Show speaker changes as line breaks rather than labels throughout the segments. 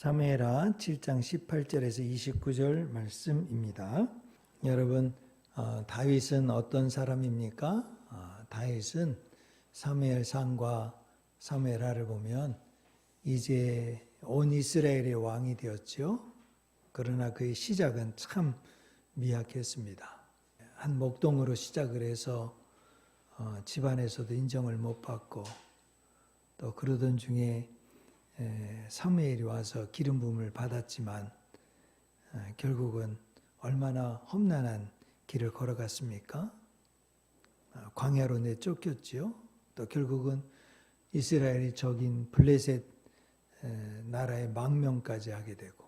사무엘하 7장 18절에서 29절 말씀입니다. 여러분, 다윗은 어떤 사람입니까? 다윗은 사무엘상과 사무엘하를 보면 이제 온 이스라엘의 왕이 되었죠. 그러나 그의 시작은 참 미약했습니다. 한 목동으로 시작을 해서 집안에서도 인정을 못 받고 또 그러던 중에 사무엘이 와서 기름 부음을 받았지만 결국은 얼마나 험난한 길을 걸어갔습니까? 광야로 내쫓겼지요. 또 결국은 이스라엘이 적인 블레셋 나라의 망명까지 하게 되고,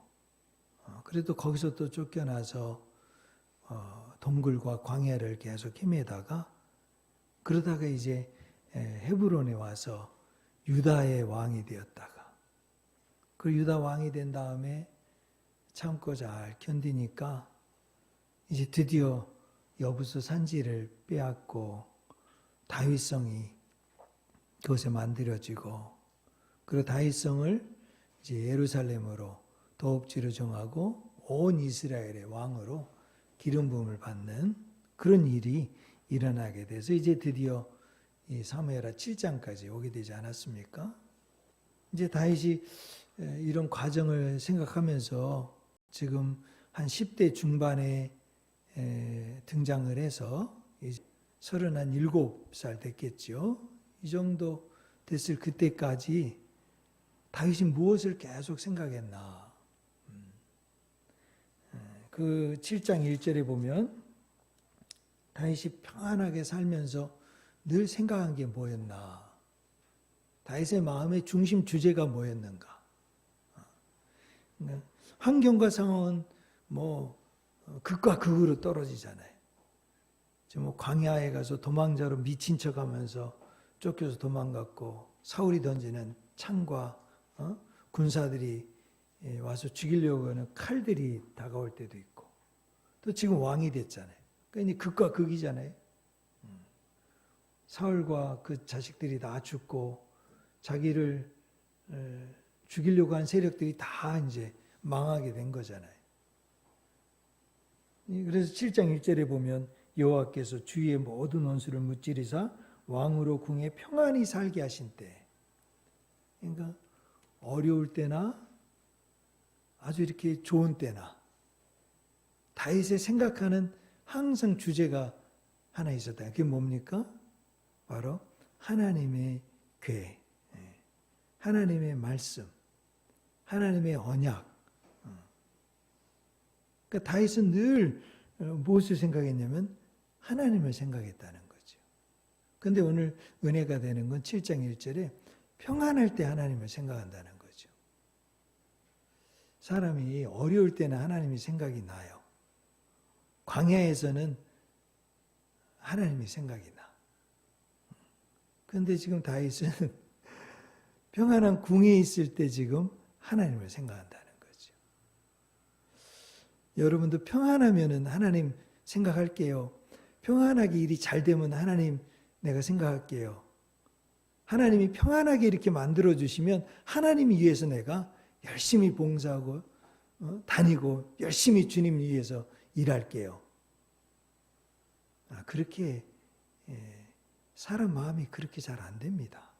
그래도 거기서 또 쫓겨나서 동굴과 광야를 계속 헤매다가, 그러다가 이제 헤브론에 와서 유다의 왕이 되었다가, 그 유다 왕이 된 다음에 참고 잘 견디니까 이제 드디어 여부수 산지를 빼앗고 다윗성이 그것에 만들어지고, 그리고 다윗성을 이제 예루살렘으로 도읍지로 정하고 온 이스라엘의 왕으로 기름 부음을 받는 그런 일이 일어나게 돼서 이제 드디어 이 사무엘하 7장까지 오게 되지 않았습니까? 이제 다윗이 이런 과정을 생각하면서 지금 한 10대 중반에 등장을 해서 이제 37살 됐겠죠. 이 정도 됐을 그때까지 다윗이 무엇을 계속 생각했나. 그 7장 1절에 보면 다윗이 평안하게 살면서 늘 생각한 게 뭐였나. 다윗의 마음의 중심 주제가 뭐였는가. 환경과 상황은 뭐 극과 극으로 떨어지잖아요. 지금 광야에 가서 도망자로 미친 척하면서 쫓겨서 도망갔고, 사울이 던지는 창과 군사들이 와서 죽이려고 하는 칼들이 다가올 때도 있고, 또 지금 왕이 됐잖아요. 그러니까 극과 극이잖아요. 사울과 그 자식들이 다 죽고 자기를 죽이려고 한 세력들이 다 이제 망하게 된 거잖아요. 그래서 7장 1절에 보면 여호와께서 주위의 모든 원수를 무찌르사 왕으로 궁에 평안히 살게 하신 때, 그러니까 어려울 때나 아주 이렇게 좋은 때나 다윗의 생각하는 항상 주제가 하나 있었다. 그게 뭡니까? 바로 하나님의 궤, 하나님의 말씀, 하나님의 언약. 그러니까 다윗은 늘 무엇을 생각했냐면 하나님을 생각했다는 거죠. 그런데 오늘 은혜가 되는 건 7장 1절에 평안할 때 하나님을 생각한다는 거죠. 사람이 어려울 때는 하나님이 생각이 나요. 광야에서는 하나님이 생각이 나. 그런데 지금 다윗은 평안한 궁에 있을 때 지금 하나님을 생각한다는 거죠. 여러분도 평안하면은 하나님 생각할게요. 평안하게 일이 잘 되면 하나님 내가 생각할게요. 하나님이 평안하게 이렇게 만들어주시면 하나님 위해서 내가 열심히 봉사하고 다니고 열심히 주님 위해서 일할게요. 그렇게 사람 마음이 그렇게 잘 안 됩니다.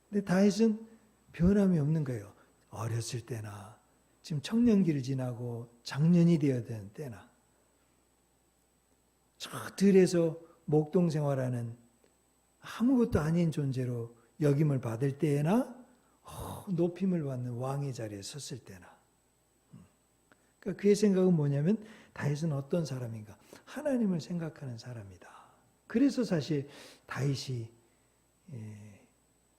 근데 다윗은 변함이 없는 거예요. 어렸을 때나 지금 청년기를 지나고 장년이 되어야 되는 때나 저 들에서 목동 생활하는 아무것도 아닌 존재로 여김을 받을 때나 높임을 받는 왕의 자리에 섰을 때나. 그러니까 그의 생각은 뭐냐면 다윗은 어떤 사람인가? 하나님을 생각하는 사람이다. 그래서 사실 다윗이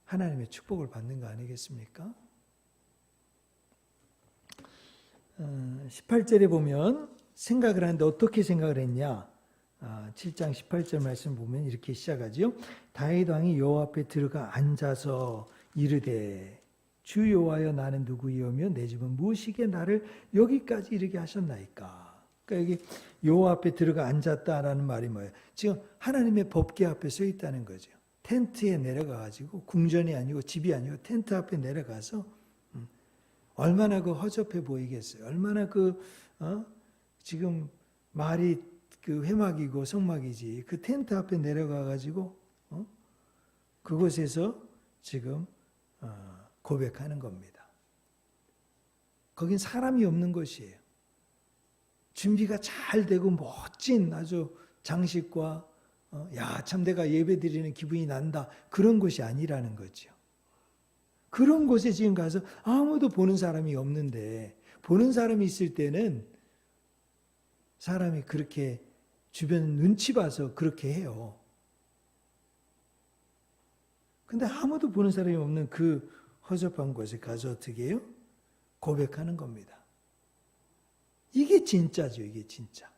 하나님의 축복을 받는 거 아니겠습니까? 18절에 보면 생각을 하는데 어떻게 생각을 했냐? 7장 18절 말씀 보면 이렇게 시작하죠. 다윗 왕이 여호와 앞에 들어가 앉아서 이르되 주 여호와여 나는 누구이오며 내 집은 무엇이기에 나를 여기까지 이르게 하셨나이까. 그러니까 여기 여호와 앞에 들어가 앉았다라는 말이 뭐예요? 지금 하나님의 법궤 앞에 서 있다는 거죠. 텐트에 내려가가지고 궁전이 아니고 집이 아니고 텐트 앞에 내려가서 얼마나 그 허접해 보이겠어요. 얼마나 지금 말이 그 회막이고 성막이지. 그 텐트 앞에 내려가가지고 그곳에서 지금 고백하는 겁니다. 거긴 사람이 없는 곳이에요. 준비가 잘 되고 멋진 아주 장식과 야, 참 내가 예배 드리는 기분이 난다. 그런 곳이 아니라는 거죠. 그런 곳에 지금 가서 아무도 보는 사람이 없는데 보는 사람이 있을 때는 사람이 그렇게 주변 눈치 봐서 그렇게 해요. 근데 아무도 보는 사람이 없는 그 허접한 곳에 가서 어떻게 해요? 고백하는 겁니다. 이게 진짜죠, 이게 진짜.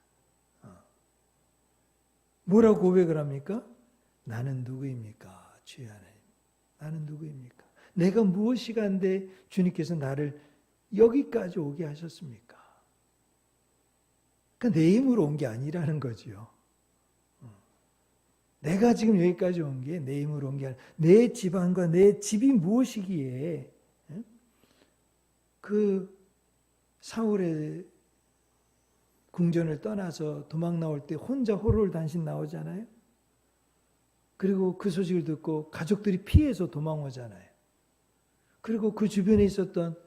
뭐라고 고백을 합니까? 나는 누구입니까? 주여 하나님. 나는 누구입니까? 내가 무엇이가 한데 주님께서 나를 여기까지 오게 하셨습니까? 그러니까 내 힘으로 온 게 아니라는 거지요. 내가 지금 여기까지 온 게 내 힘으로 온 게 아니라 내 집안과 내 집이 무엇이기에 그 사울의 궁전을 떠나서 도망 나올 때 혼자 호롤단신 나오잖아요. 그리고 그 소식을 듣고 가족들이 피해서 도망오잖아요. 그리고 그 주변에 있었던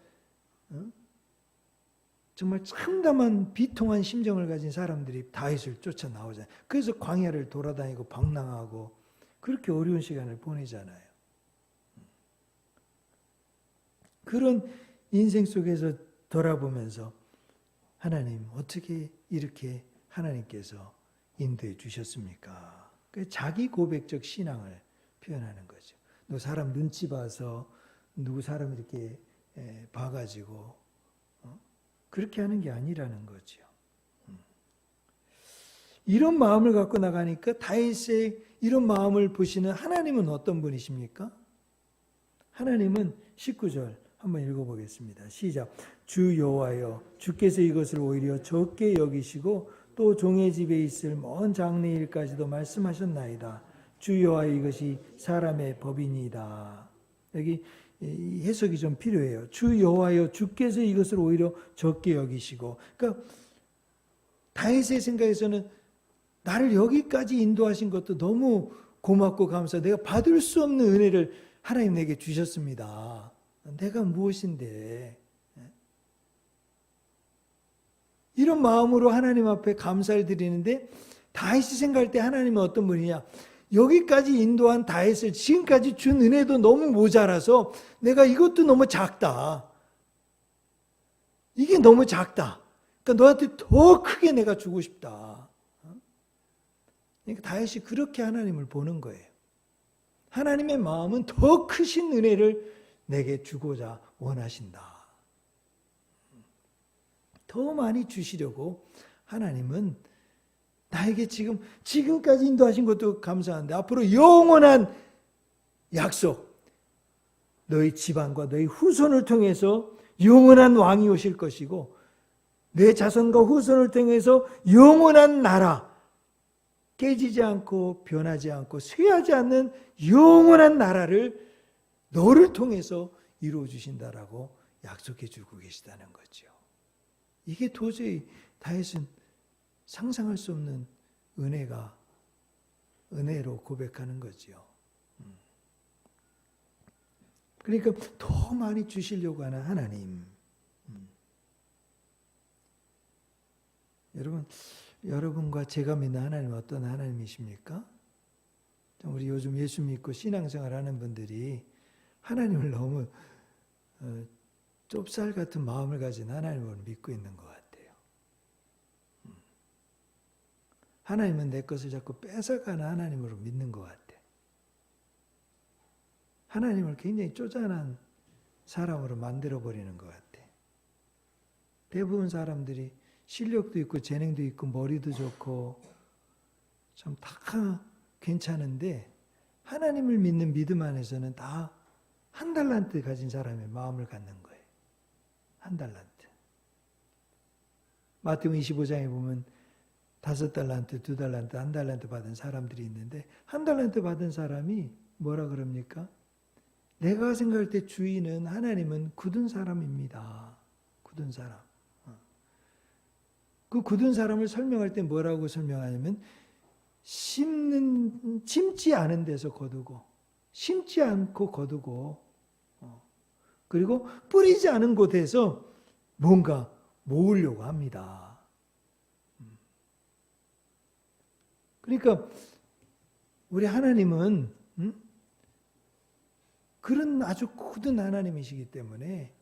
정말 참담한 비통한 심정을 가진 사람들이 다윗을 쫓아 나오잖아요. 그래서 광야를 돌아다니고 방랑하고 그렇게 어려운 시간을 보내잖아요. 그런 인생 속에서 돌아보면서 하나님 어떻게 이렇게 하나님께서 인도해 주셨습니까? 자기 고백적 신앙을 표현하는 거죠. 너 사람 눈치 봐서 누구 사람 이렇게 봐가지고 그렇게 하는 게 아니라는 거죠. 이런 마음을 갖고 나가니까 다윗의 이런 마음을 보시는 하나님은 어떤 분이십니까? 하나님은 19절 한번 읽어보겠습니다. 시작. 주 여호와여 주께서 이것을 오히려 적게 여기시고 또 종의 집에 있을 먼 장래일까지도 말씀하셨나이다. 주 여호와여 이것이 사람의 법이니이다. 여기 해석이 좀 필요해요. 주 여호와여 주께서 이것을 오히려 적게 여기시고, 그러니까 다윗의 생각에서는 나를 여기까지 인도하신 것도 너무 고맙고 감사. 내가 받을 수 없는 은혜를 하나님 내게 주셨습니다. 내가 무엇인데? 이런 마음으로 하나님 앞에 감사를 드리는데 다윗이 생각할 때 하나님은 어떤 분이냐? 여기까지 인도한 다윗을 지금까지 준 은혜도 너무 모자라서 내가 이것도 너무 작다. 이게 너무 작다. 그러니까 너한테 더 크게 내가 주고 싶다. 그러니까 다윗이 그렇게 하나님을 보는 거예요. 하나님의 마음은 더 크신 은혜를 내게 주고자 원하신다. 더 많이 주시려고 하나님은 나에게 지금까지 인도하신 것도 감사한데 앞으로 영원한 약속, 너희 집안과 너희 후손을 통해서 영원한 왕이 오실 것이고 내 자손과 후손을 통해서 영원한 나라, 깨지지 않고 변하지 않고 쇠하지 않는 영원한 나라를 너를 통해서 이루어 주신다라고 약속해 주고 계시다는 거죠. 이게 도저히 다윗은 상상할 수 없는 은혜로 고백하는 거죠. 그러니까 더 많이 주시려고 하는 하나님. 여러분과 제가 믿는 하나님은 어떤 하나님이십니까? 우리 요즘 예수 믿고 신앙생활하는 분들이 하나님을 너무 좁쌀 같은 마음을 가진 하나님을 믿고 있는 것 같아요. 하나님은 내 것을 자꾸 뺏어가는 하나님으로 믿는 것 같아. 하나님을 굉장히 쪼잔한 사람으로 만들어버리는 것 같아. 대부분 사람들이 실력도 있고 재능도 있고 머리도 좋고 참 다 괜찮은데 하나님을 믿는 믿음 안에서는 다 한 달란트 가진 사람의 마음을 갖는 거예요. 한 달란트. 마태복음 25장에 보면 5달란트, 2달란트, 1달란트 받은 사람들이 있는데 한 달란트 받은 사람이 뭐라 그럽니까? 내가 생각할 때 주인은 하나님은 굳은 사람입니다. 굳은 사람. 그 굳은 사람을 설명할 때 뭐라고 설명하냐면 심지 않은 데서 거두고 심지 않고 거두고 그리고 뿌리지 않은 곳에서 뭔가 모으려고 합니다. 그러니까 우리 하나님은 그런 아주 굳은 하나님이시기 때문에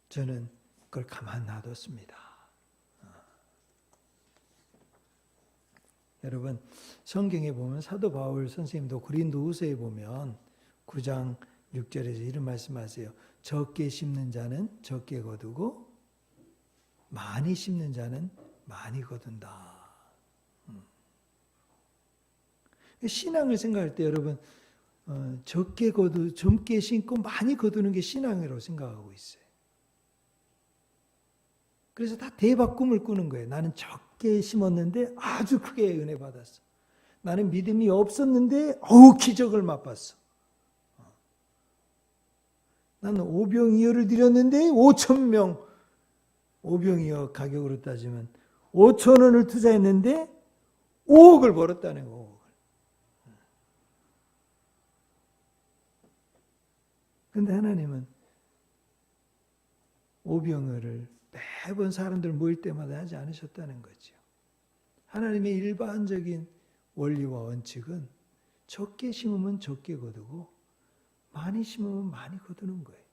저는 그걸 가만 놔뒀습니다. 여러분 성경에 보면 사도 바울 선생님도 고린도후서에 보면 9장 6절에서 이런 말씀하세요. 적게 심는 자는 적게 거두고 많이 심는 자는 많이 거둔다. 신앙을 생각할 때 여러분 젊게 심고 많이 거두는 게 신앙이라고 생각하고 있어요. 그래서 다 대박 꿈을 꾸는 거예요. 나는 적게 심었는데 아주 크게 은혜 받았어. 나는 믿음이 없었는데 기적을 맛봤어. 나는 오병이어를 드렸는데 5,000명, 오병이어 가격으로 따지면 5,000원을 투자했는데 5억을 벌었다는 거. 5억을. 그런데 하나님은 오병이어를 매번 사람들 모일 때마다 하지 않으셨다는 거죠. 하나님의 일반적인 원리와 원칙은 적게 심으면 적게 거두고 많이 심으면 많이 거두는 거예요.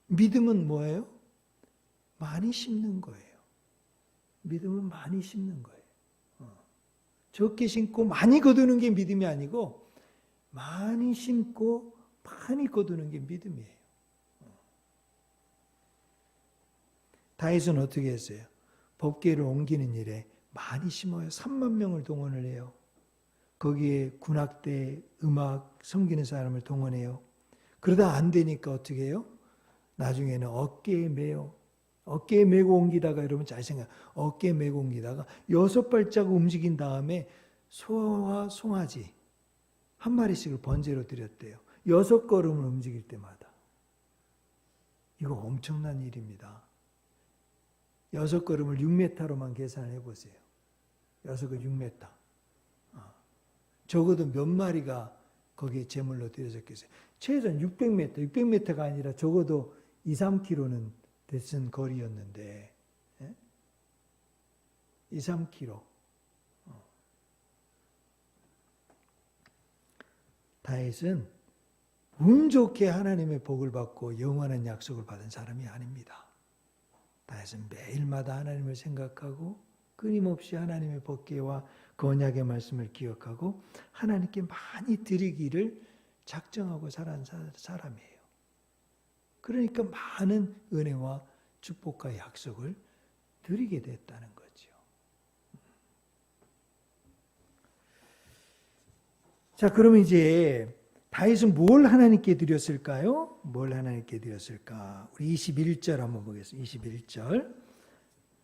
믿음은 뭐예요? 많이 심는 거예요. 믿음은 많이 심는 거예요. 적게 심고 많이 거두는 게 믿음이 아니고 많이 심고 많이 거두는 게 믿음이에요. 다윗은 어떻게 했어요? 법궤를 옮기는 일에 많이 심어요. 3만 명을 동원을 해요. 거기에 군악대, 음악, 섬기는 사람을 동원해요. 그러다 안 되니까 어떻게 해요? 나중에는 어깨에 메고 옮기다가 여러분 잘 생각, 어깨에 메고 옮기다가 6발자국 움직인 다음에 소와 송아지 한 마리씩을 번제로 드렸대요. 6걸음을 움직일 때마다. 이거 엄청난 일입니다. 6걸음을 6m로만 계산해 보세요. 6걸 6m. 적어도 몇 마리가 거기에 제물로 드려졌겠어요. 최소한 600m, 600m가 아니라 적어도 2, 3km는 됐은 거리였는데 2, 3km. 다윗은 운 좋게 하나님의 복을 받고 영원한 약속을 받은 사람이 아닙니다. 다윗은 매일마다 하나님을 생각하고 끊임없이 하나님의 법궤와 언약의 말씀을 기억하고 하나님께 많이 드리기를 작정하고 살아온 사람이에요. 그러니까 많은 은혜와 축복과 약속을 드리게 됐다는 거죠. 자, 그러면 이제 다윗은 뭘 하나님께 드렸을까요? 뭘 하나님께 드렸을까? 우리 21절 한번 보겠습니다. 21절.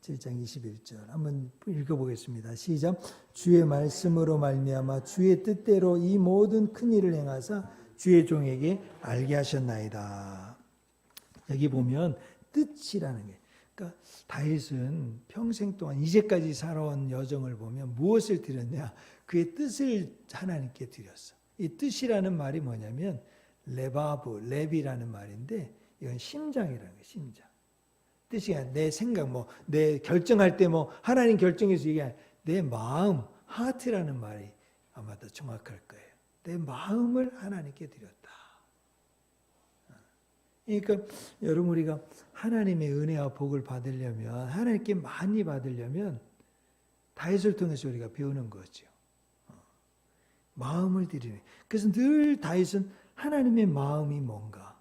7장 21절 한번 읽어보겠습니다. 시작. 주의 말씀으로 말미암아 주의 뜻대로 이 모든 큰 일을 행하사 주의 종에게 알게 하셨나이다. 여기 보면 뜻이라는 게, 그러니까 다윗은 평생 동안 이제까지 살아온 여정을 보면 무엇을 드렸냐? 그의 뜻을 하나님께 드렸어. 이 뜻이라는 말이 뭐냐면 레비라는 말인데 이건 심장이라는 거예요. 심장. 뜻이 내 생각, 내 결정할 때 하나님 결정해서 얘기하는 내 마음, 하트라는 말이 아마 더 정확할 거예요. 내 마음을 하나님께 드렸다. 그러니까 여러분 우리가 하나님의 은혜와 복을 받으려면 하나님께 많이 받으려면 다윗을 통해서 우리가 배우는 거죠. 마음을 드리는. 그래서 늘 다윗은 하나님의 마음이 뭔가.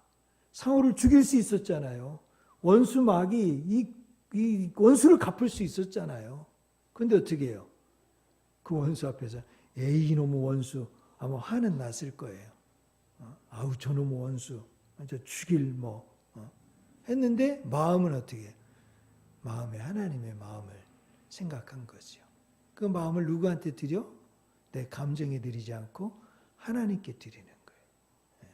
사울을 죽일 수 있었잖아요. 원수 막이 이 원수를 갚을 수 있었잖아요. 그런데 어떻게 해요? 그 원수 앞에서 에이 이놈의 원수 아마 화는 났을 거예요. 아우 저놈의 원수 저 죽일 했는데 마음은 어떻게 해요? 마음에 하나님의 마음을 생각한 거죠. 그 마음을 누구한테 드려? 내 감정에 드리지 않고 하나님께 드리는 거예요.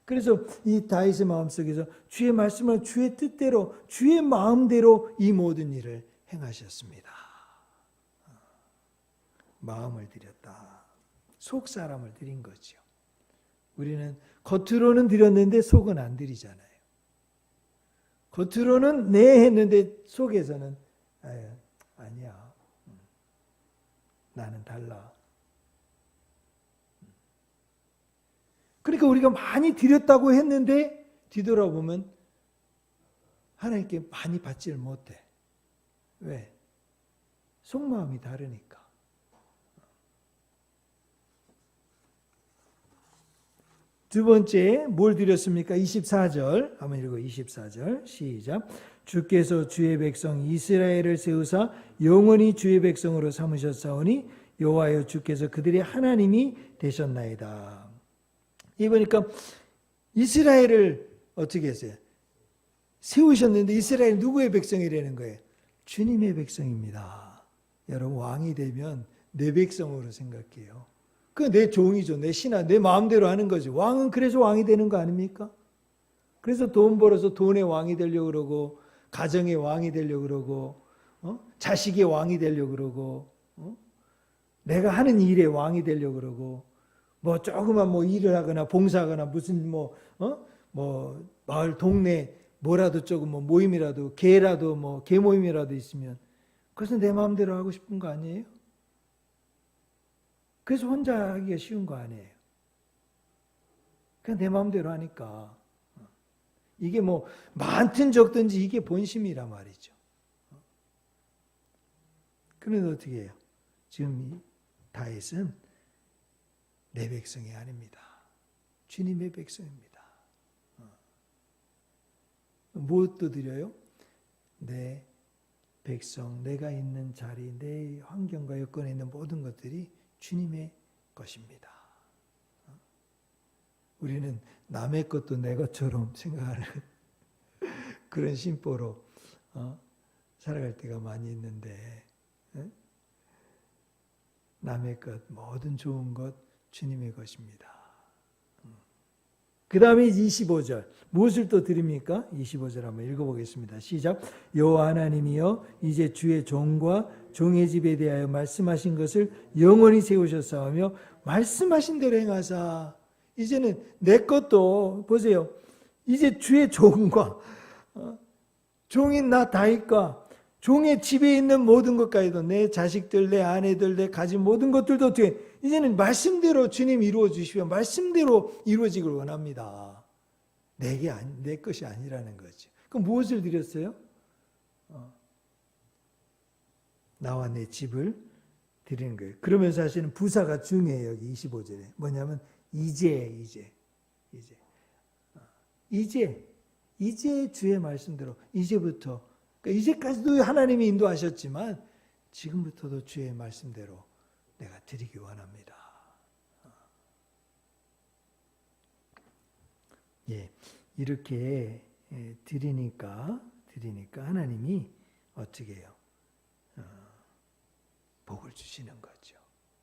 그래서 이 다윗의 마음속에서 주의 말씀을 주의 뜻대로 주의 마음대로 이 모든 일을 행하셨습니다. 마음을 드렸다. 속 사람을 드린 거죠. 우리는 겉으로는 드렸는데 속은 안 드리잖아요. 겉으로는 네 했는데 속에서는 아니야. 나는 달라. 그러니까 우리가 많이 드렸다고 했는데 뒤돌아보면 하나님께 많이 받지를 못해. 왜? 속마음이 다르니까. 두 번째 뭘 드렸습니까? 24절 한번 읽어. 24절 시작. 주께서 주의 백성 이스라엘을 세우사 영원히 주의 백성으로 삼으셨사오니 여호와여 주께서 그들의 하나님이 되셨나이다. 이 보니까 이스라엘을 어떻게 했어요? 세우셨는데 이스라엘이 누구의 백성이라는 거예요? 주님의 백성입니다. 여러분 왕이 되면 내 백성으로 생각해요. 그 내 종이죠. 내 신하, 내 마음대로 하는 거죠. 왕은 그래서 왕이 되는 거 아닙니까? 그래서 돈 벌어서 돈의 왕이 되려고 그러고 가정의 왕이 되려고 그러고 자식의 왕이 되려고 그러고 내가 하는 일의 왕이 되려고 그러고 뭐 조그만 뭐 일을 하거나 봉사하거나 무슨 뭐 마을 동네 뭐라도 조금 뭐 모임이라도 개라도 뭐 개 모임이라도 있으면 그것은 내 마음대로 하고 싶은 거 아니에요? 그래서 혼자 하기가 쉬운 거 아니에요. 그냥 내 마음대로 하니까. 이게 뭐 많든 적든지 이게 본심이라 말이죠. 그런데 어떻게 해요? 지금 이 다윗은 내 백성이 아닙니다. 주님의 백성입니다. 무엇도 드려요? 내 백성, 내가 있는 자리, 내 환경과 여건에 있는 모든 것들이 주님의 것입니다. 우리는 남의 것도 내 것처럼 생각하는 그런 심보로 살아갈 때가 많이 있는데 남의 것, 모든 좋은 것 주님의 것입니다. 그 다음에 25절 무엇을 또 드립니까? 25절 한번 읽어보겠습니다. 시작. 여호와 하나님이여 이제 주의 종과 종의 집에 대하여 말씀하신 것을 영원히 세우셨사오며 말씀하신 대로 행하사. 이제는 내 것도 보세요. 이제 주의 종과 종인 나 다윗과 종의 집에 있는 모든 것까지도 내 자식들, 내 아내들, 내 가진 모든 것들도 어떻게 이제는 말씀대로 주님 이루어 주시며 말씀대로 이루어지길 원합니다. 내 것이 아니라는 거죠. 그럼 무엇을 드렸어요? 나와 내 집을 드리는 거예요. 그러면서 사실은 부사가 중요해요. 여기 25절에. 뭐냐면 이제 주의 말씀대로 이제부터 그러니까 이제까지도 하나님이 인도하셨지만 지금부터도 주의 말씀대로 내가 드리기 원합니다. 예, 이렇게 드리니까 하나님이 어떻게 해요? 복을 주시는 거죠.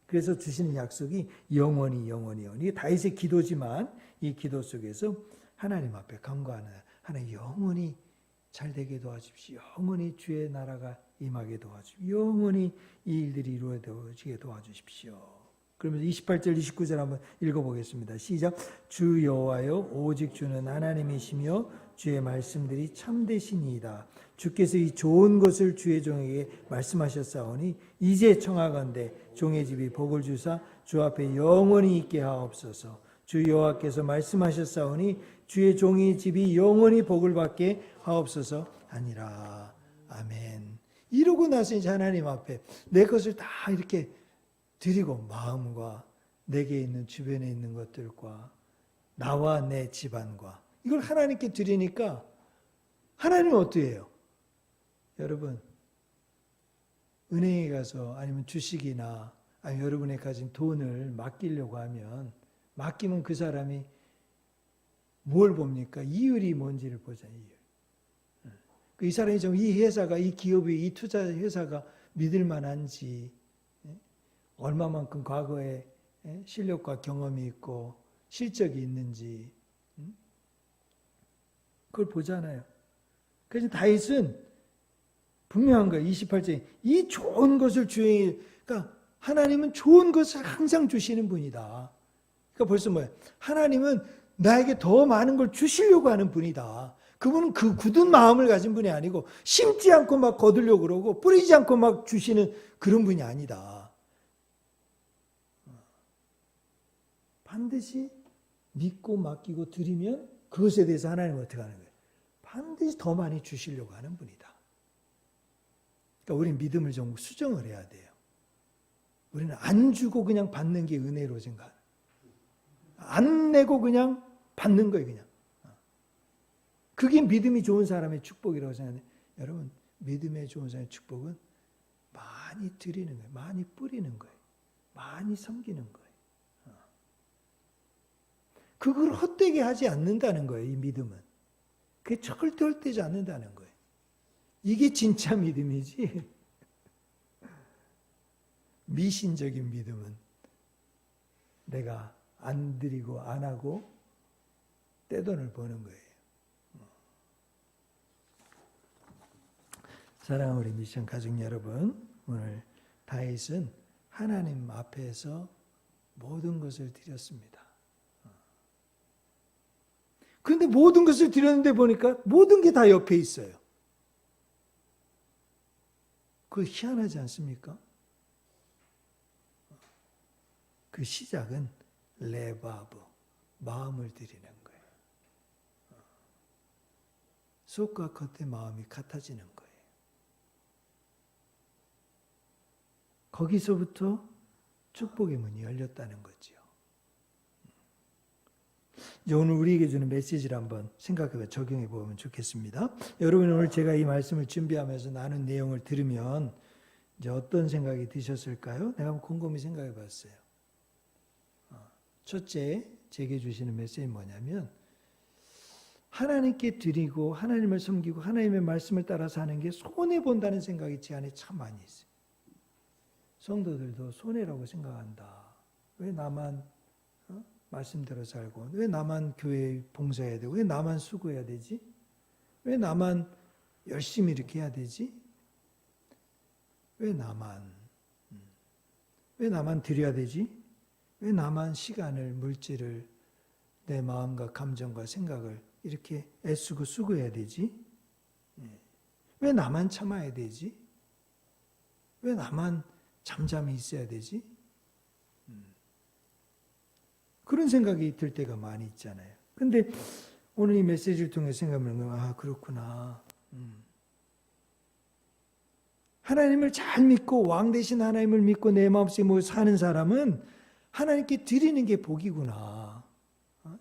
그래서 주시는 약속이 영원히. 이게 다윗의 기도지만 이 기도 속에서 하나님 앞에 간구하는 하나님 영원히 잘 되게 도와주십시오. 영원히 주의 나라가 임하게 도와주십시오. 영원히 이 일들이 이루어지게 도와주십시오. 그러면서 28절 29절 한번 읽어보겠습니다. 시작. 주 여호와여 오직 주는 하나님이시며 주의 말씀들이 참되시니이다. 주께서 이 좋은 것을 주의 종에게 말씀하셨사오니 이제 청하건대 종의 집이 복을 주사 주 앞에 영원히 있게 하옵소서. 주 여호와께서 말씀하셨사오니 주의 종의 집이 영원히 복을 받게 하옵소서 하니라. 아멘. 이러고 나서 이제 하나님 앞에 내 것을 다 이렇게 드리고 마음과 내게 있는 주변에 있는 것들과 나와 내 집안과 이걸 하나님께 드리니까 하나님은 어떻게 해요? 여러분 은행에 가서 아니면 주식이나 아니면 여러분이 가진 돈을 맡기려고 하면 맡기면 그 사람이 뭘 봅니까? 이율이 뭔지를 보잖아요. 이 사람이 좀 이 회사가 이 기업이 이 투자 회사가 믿을 만한지 얼마만큼 과거에 실력과 경험이 있고 실적이 있는지 그걸 보잖아요. 그래서 다윗은 분명한 거예요. 28절에 이 좋은 것을 주의, 그러니까 하나님은 좋은 것을 항상 주시는 분이다. 그러니까 벌써 뭐예요? 하나님은 나에게 더 많은 걸 주시려고 하는 분이다. 그분은 그 굳은 마음을 가진 분이 아니고 심지 않고 막 거두려고 그러고 뿌리지 않고 막 주시는 그런 분이 아니다. 반드시 믿고 맡기고 드리면 그것에 대해서 하나님은 어떻게 하는 거예요? 반드시 더 많이 주시려고 하는 분이다. 그러니까 우리는 믿음을 좀 수정을 해야 돼요. 우리는 안 주고 그냥 받는 게 은혜로 생각해요. 안 내고 그냥 받는 거예요, 그냥. 그게 믿음이 좋은 사람의 축복이라고 생각해요. 여러분, 믿음의 좋은 사람의 축복은 많이 드리는 거예요. 많이 뿌리는 거예요. 많이 섬기는 거예요. 그걸 헛되게 하지 않는다는 거예요, 이 믿음은. 그게 절대 헛되지 않는다는 거예요. 이게 진짜 믿음이지. 미신적인 믿음은 내가 안 드리고 안 하고 떼돈을 버는 거예요. 사랑하는 우리 미션 가족 여러분, 오늘 다윗은 하나님 앞에서 모든 것을 드렸습니다. 그런데 모든 것을 드렸는데 보니까 모든 게 다 옆에 있어요. 그거 희한하지 않습니까? 그 시작은 레바브, 마음을 드리는 거예요. 속과 겉의 마음이 같아지는 거예요. 거기서부터 축복의 문이 열렸다는 거지요. 이제 오늘 우리에게 주는 메시지를 한번 생각해 적용해 보면 좋겠습니다. 여러분 오늘 제가 이 말씀을 준비하면서 나눈 내용을 들으면 이제 어떤 생각이 드셨을까요? 내가 한번 곰곰이 생각해 봤어요. 첫째, 제게 주시는 메시지는 뭐냐면 하나님께 드리고 하나님을 섬기고 하나님의 말씀을 따라 사는 게 손해본다는 생각이 제 안에 참 많이 있어요. 성도들도 손해라고 생각한다. 왜 나만 말씀대로 살고, 왜 나만 교회에 봉사해야 되고, 왜 나만 수고해야 되지? 왜 나만 열심히 이렇게 해야 되지? 왜 나만 드려야 되지? 왜 나만 시간을, 물질을, 내 마음과 감정과 생각을 이렇게 애쓰고 수고해야 되지? 왜 나만 참아야 되지? 왜 나만 잠잠히 있어야 되지? 그런 생각이 들 때가 많이 있잖아요. 근데 오늘 이 메시지를 통해 생각하면 그렇구나. 하나님을 잘 믿고 왕 대신 하나님을 믿고 내 마음속에 사는 사람은 하나님께 드리는 게 복이구나.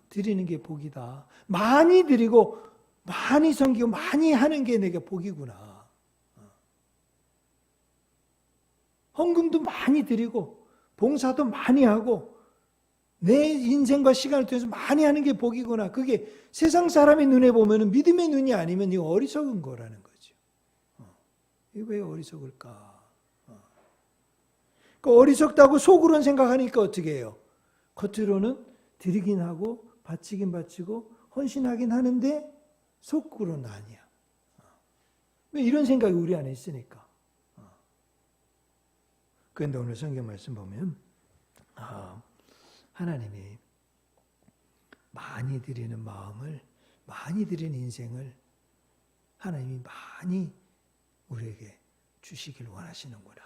드리는 게 복이다. 많이 드리고 많이 섬기고 많이 하는 게 내가 복이구나. 헌금도 많이 드리고 봉사도 많이 하고 내 인생과 시간을 통해서 많이 하는 게 복이구나. 그게 세상 사람의 눈에 보면 믿음의 눈이 아니면 이거 어리석은 거라는 거죠. 이게 왜 어리석을까? 그러니까 어리석다고 속으로는 생각하니까 어떻게 해요? 겉으로는 드리긴 하고 바치긴 바치고 헌신하긴 하는데 속으로는 아니야. 왜 이런 생각이 우리 안에 있으니까. 그런데 오늘 성경 말씀 보면 하나님이 많이 드리는 마음을, 많이 드리는 인생을 하나님이 많이 우리에게 주시길 원하시는구나.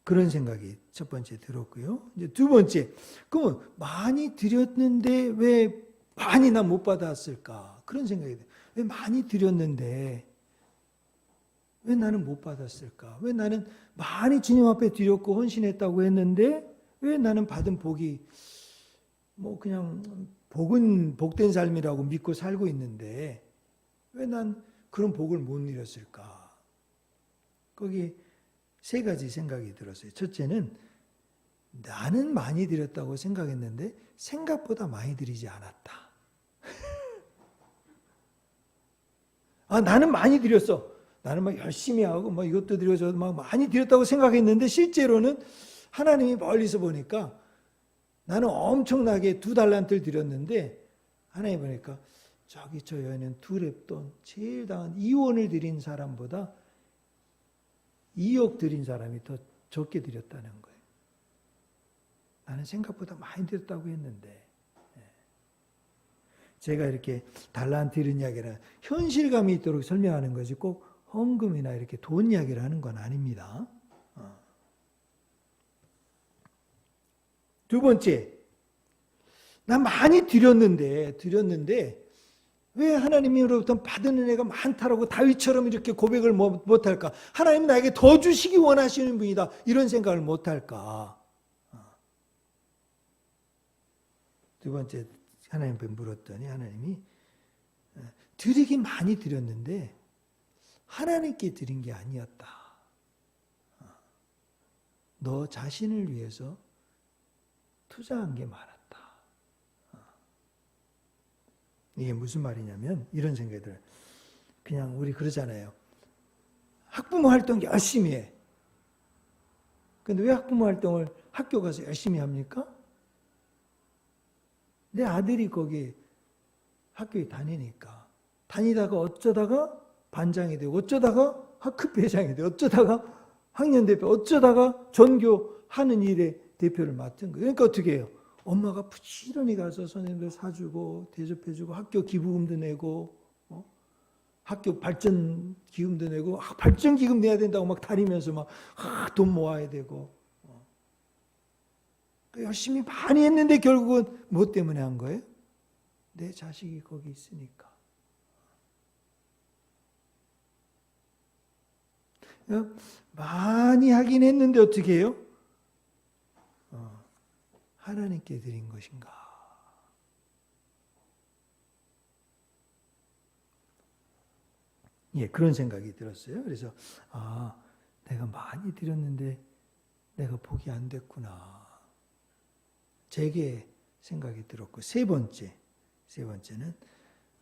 그런 생각이 첫 번째 들었고요. 이제 두 번째, 그러면 많이 드렸는데 왜 많이 난 못 받았을까? 그런 생각이 들어요. 왜 많이 드렸는데 왜 나는 못 받았을까? 왜 나는 많이 주님 앞에 드렸고 헌신했다고 했는데 왜 나는 받은 복이 그냥 복은 복된 삶이라고 믿고 살고 있는데 왜 난 그런 복을 못 누렸을까? 거기 세 가지 생각이 들었어요. 첫째는 나는 많이 드렸다고 생각했는데 생각보다 많이 드리지 않았다. 나는 많이 드렸어. 나는 막 열심히 하고 막 이것도 드려 저도 막 많이 드렸다고 생각했는데 실제로는 하나님이 멀리서 보니까 나는 엄청나게 2달란트를 드렸는데 하나님 보니까 저기 저 여인은 2렙돈 제일 당한 2원을 드린 사람보다 2억 드린 사람이 더 적게 드렸다는 거예요. 나는 생각보다 많이 드렸다고 했는데 제가 이렇게 달란트 이런 이야기를 현실감이 있도록 설명하는 거지 꼭 헌금이나 이렇게 돈 이야기를 하는 건 아닙니다. 두 번째, 나 많이 드렸는데 왜 하나님으로부터 받은 은혜가 많다라고 다윗처럼 이렇게 고백을 못할까? 하나님 나에게 더 주시기 원하시는 분이다. 이런 생각을 못할까? 두 번째 하나님께 물었더니 하나님이 드리긴 많이 드렸는데 하나님께 드린 게 아니었다. 너 자신을 위해서 투자한 게 많았다. 이게 무슨 말이냐면 이런 생각이 들어요. 그냥 우리 그러잖아요. 학부모 활동 열심히 해. 근데 왜 학부모 활동을 학교 가서 열심히 합니까? 내 아들이 거기 학교에 다니니까. 다니다가 어쩌다가 반장이 되고 어쩌다가 학급회장이 되고 어쩌다가 학년대표 어쩌다가 전교 하는 일에 대표를 맡은 거예요. 그러니까 어떻게 해요? 엄마가 부지런히 가서 선생님들 사주고 대접해주고 학교 기부금도 내고 학교 발전 기금도 내고 발전 기금 내야 된다고 막 다니면서 막 돈 모아야 되고 열심히 많이 했는데 결국은 뭐 때문에 한 거예요? 내 자식이 거기 있으니까. 많이 하긴 했는데 어떻게 해요? 하나님께 드린 것인가? 예, 그런 생각이 들었어요. 그래서 내가 많이 드렸는데 내가 복이 안 됐구나. 제게 생각이 들었고 세 번째는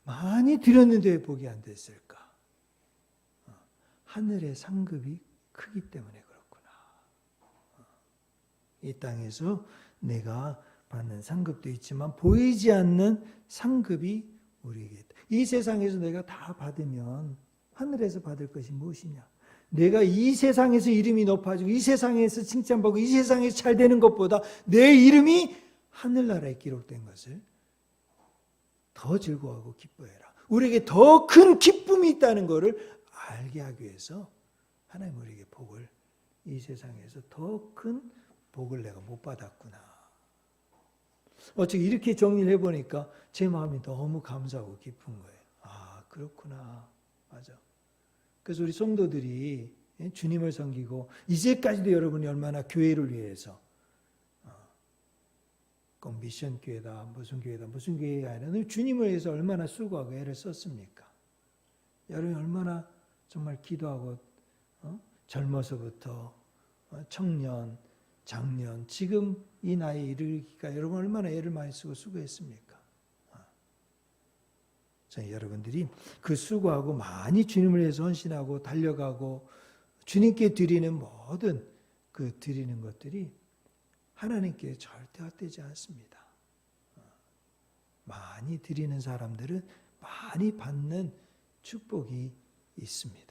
많이 드렸는데 왜 복이 안 됐을까? 하늘의 상급이 크기 때문에 그렇구나. 이 땅에서 내가 받는 상급도 있지만 보이지 않는 상급이 우리에게 있다. 이 세상에서 내가 다 받으면 하늘에서 받을 것이 무엇이냐? 내가 이 세상에서 이름이 높아지고 이 세상에서 칭찬받고 이 세상에서 잘 되는 것보다 내 이름이 하늘나라에 기록된 것을 더 즐거워하고 기뻐해라. 우리에게 더 큰 기쁨이 있다는 것을 알게 하기 위해서 하나님 우리에게 복을 이 세상에서 더 큰 복을 내가 못 받았구나. 어떻게 이렇게 정리를 해보니까 제 마음이 너무 감사하고 기쁜 거예요. 그렇구나. 맞아. 그래서 우리 성도들이 주님을 섬기고 이제까지도 여러분이 얼마나 교회를 위해서 꼭 미션 교회다 무슨 교회가 아니라 주님을 위해서 얼마나 수고하고 애를 썼습니까? 여러분이 얼마나 정말 기도하고 젊어서부터 청년, 장년, 지금 이 나이에 이르기까지 여러분 얼마나 애를 많이 쓰고 수고했습니까? 저희 여러분들이 그 수고하고 많이 주님을 위해서 헌신하고 달려가고 주님께 드리는 모든 그 드리는 것들이 하나님께 절대 헛되지 않습니다. 많이 드리는 사람들은 많이 받는 축복이 있습니다.